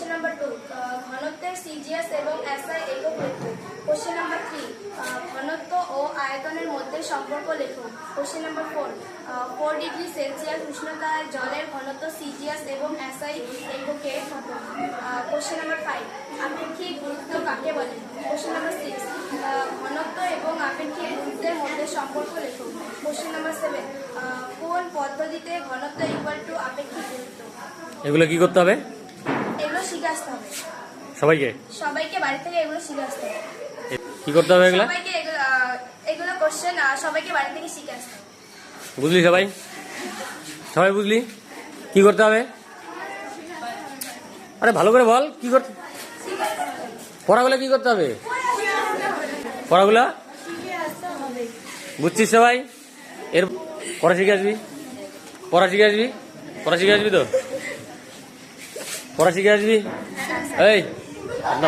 Question number 2, ঘনত্বের CGS এবং SI একক লেখো। কোশ্চেন নাম্বার 3, ঘনত্ব ও আয়তনের মধ্যে সম্পর্ক লেখো। কোশ্চেন নাম্বার 4, 4 ডিগ্রি সেলসিয়াস উষ্ণতায় জলের ঘনত্ব সিজিএস এবং এসআই এককে কত। কোশ্চেন নাম্বার 5, আপেক্ষিক গুরুত্ব কাকে বলে। কোশ্চেন নাম্বার 6, ঘনত্ব এবং আপেক্ষিক গুরুত্বের মধ্যে সম্পর্ক লেখো। কোশ্চেন নাম্বার 7, কোন পদ্ধতিতে ঘনত্ব ইকুয়াল টু আপেক্ষিক গুরুত্ব। এগুলো কি করতে হবে? এগুলো শিখে আসতে হবে সবাইকে বাড়ি থেকে এগুলো শিখে আসতে হবে। কি করতে হবে এগুলা? সবাইকে এগুলো কোশ্চেন সবাইকে বাড়ি থেকে শিখে আসতে হবে। বুঝলি? সবাই বুঝলি কি করতে হবে? আরে ভালো করে বল, কি করতে পড়াগুলো কি করতে হবে? পড়াগুলা বুঝছিস সবাই? এর পড়া শিখে আসবি তো? পড়া শিখে আসবি? এই না